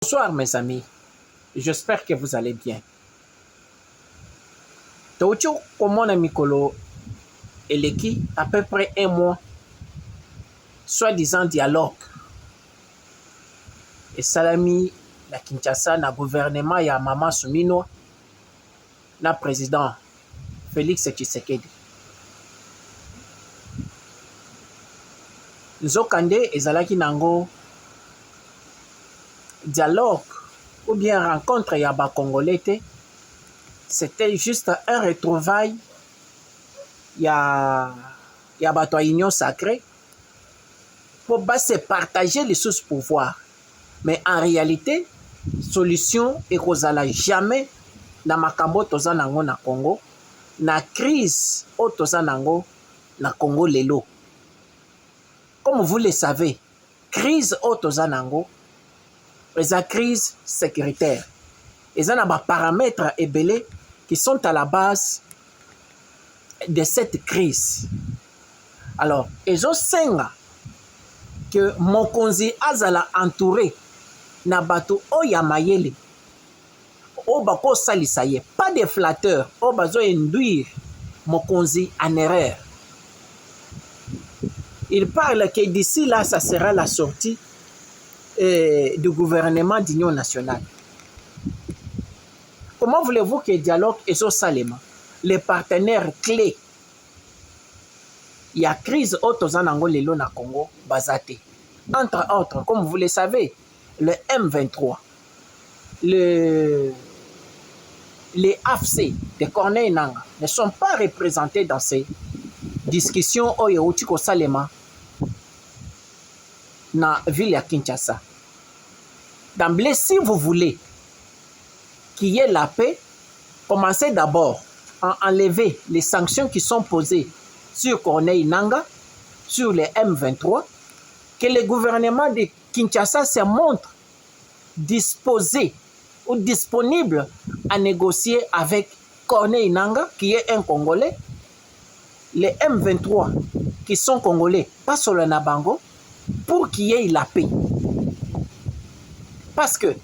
Bonsoir mes amis, j'espère que vous allez bien. Taucho komona mikolo eleki à peu près un mois, soi-disant dialogue. Et salami na Kinshasa na gouvernement ya Mama Sumino na président Félix Tshisekedi. Nzokande ezalaki nango dialogue ou bien rencontre ya ba Congolais. C'était juste un retrouvaille ya bato ya union sacrée pour se partager les sources pouvoir. Mais en réalité, solution ekozala jamais na makambo toza nango na Congo, na crise o toza nango na Congo lelo. Comme vous le savez, crise o toza nango eza crise sécuritaire. Eza na ba paramètres ebele qui sont à la base de cette crise. Alors, ezo senga que mokonzi azala entouré na bato oya mayele o bako salisa ye, pas de flatteurs o bazo induire mokonzi en erreur. Il parle que d'ici là, ça sera la sortie du gouvernement d'union nationale. Comment voulez-vous que le dialogue est au Salema? Les partenaires clés, il y a crise au Tozanango Lelo na Congo, Bazate. Entre autres, comme vous le savez, le M23, les AFC de Corneille Nanga ne sont pas représentés dans ces discussions au Yehutiko Salema na ville à Kinshasa. D'emblée, si vous voulez qu'il y ait la paix, commencez d'abord à enlever les sanctions qui sont posées sur Corneille Nanga, sur les M23, que le gouvernement de Kinshasa se montre disposé ou disponible à négocier avec Corneille Nanga, qui est un Congolais, les M23 qui sont Congolais, pas sur le Nabango, pour qu'il y ait la paix. Parce que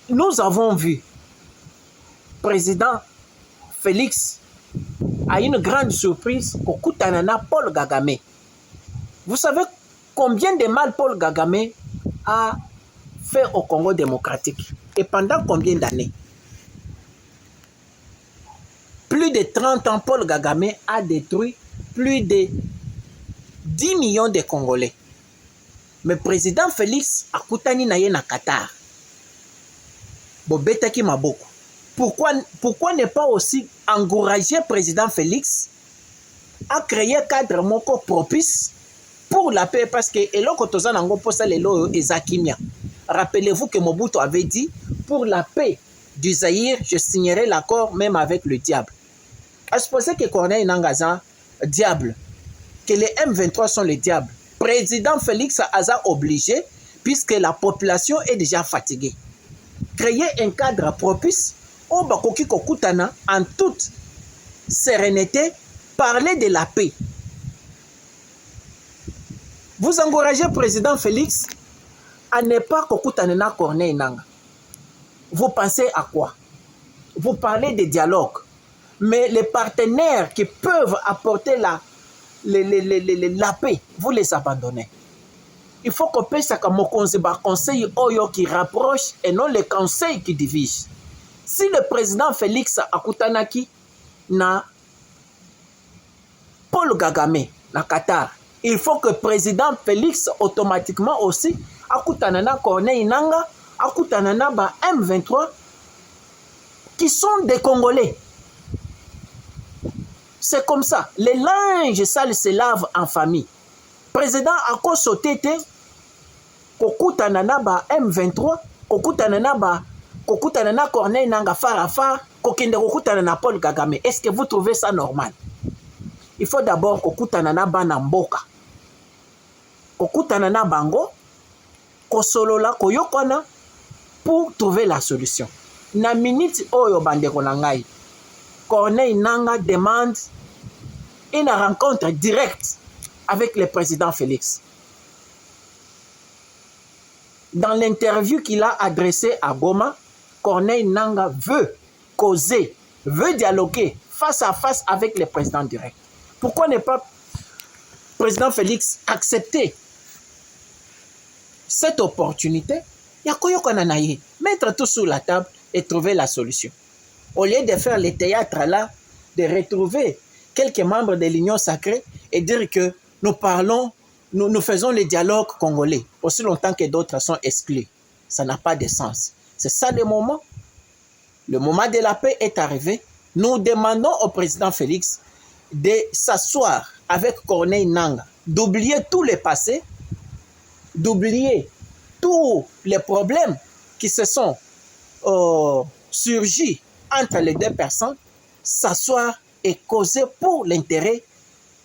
nous avons vu président Félix a une grande surprise au Koutanana Paul Kagame. Vous savez combien de mal Paul Kagame a fait au Congo démocratique et pendant combien d'années? Plus de 30 ans, Paul Kagame a détruit plus de 10 millions de Congolais. Mais président Félix a Koutani na ye na Qatar. Bobetaki maboko. Pourquoi ne pas aussi encourager le président Félix à créer un cadre moko propice pour la paix? Parce que eloko toza nango posa lelo ezakimia. Rappelez-vous que Mobutu avait dit pour la paix du Zaïre, je signerai l'accord même avec le diable. À supposer que Corneille Nangaza diable, que les M23 sont les diables. Président Félix a obligé puisque la population est déjà fatiguée. Créer un cadre propice au Bakoki Kokutana en toute sérénité, parler de la paix. Vous encouragez le président Félix à ne pas Kokutana na Corneille Nanga. Vous pensez à quoi? Vous parlez de dialogue. Mais les partenaires qui peuvent apporter la paix, vous les abandonnez. Il faut qu'on passe à un conseil Oyo qui rapproche et non le conseil qui divise. Si le président Félix Akutanaki na Paul Kagame na Qatar, il faut que le président Félix automatiquement aussi Akutanana Corneille Nanga, Akutanana ba M23 qui sont des Congolais. C'est comme ça. Les linges sales se lavent en famille. Président Ako Sotete, Kokutanana ba M23, Kokutanana Corneille Nanga Farafa, Kokende Kokutanana Paul Kagame. Est-ce que vous trouvez ça normal? Il faut d'abord Kokutanana Banamboka. Kokutanana Bango, Kosolola, Koyokona, pour trouver la solution. Na minute Oyo Bandeko Nangai, Corneille Nanga demande une rencontre directe avec le président Félix. Dans l'interview qu'il a adressée à Goma, Corneille Nangaa veut causer, veut dialoguer face à face avec le président direct. Pourquoi ne pas, président Félix, accepter cette opportunité? Mettre tout sur la table et trouver la solution. Au lieu de faire le théâtre là, de retrouver quelques membres de l'Union sacrée et dire que nous parlons, nous faisons le dialogue congolais, aussi longtemps que d'autres sont exclus. Ça n'a pas de sens. C'est ça le moment. Le moment de la paix est arrivé. Nous demandons au président Félix de s'asseoir avec Corneille Nangaa, d'oublier tout le passé, d'oublier tous les problèmes qui se sont surgis entre les deux personnes, s'asseoir et causer pour l'intérêt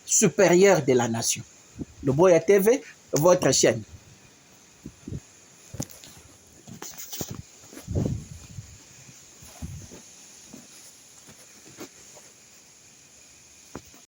supérieur de la nation. Le Boya TV, votre chaîne.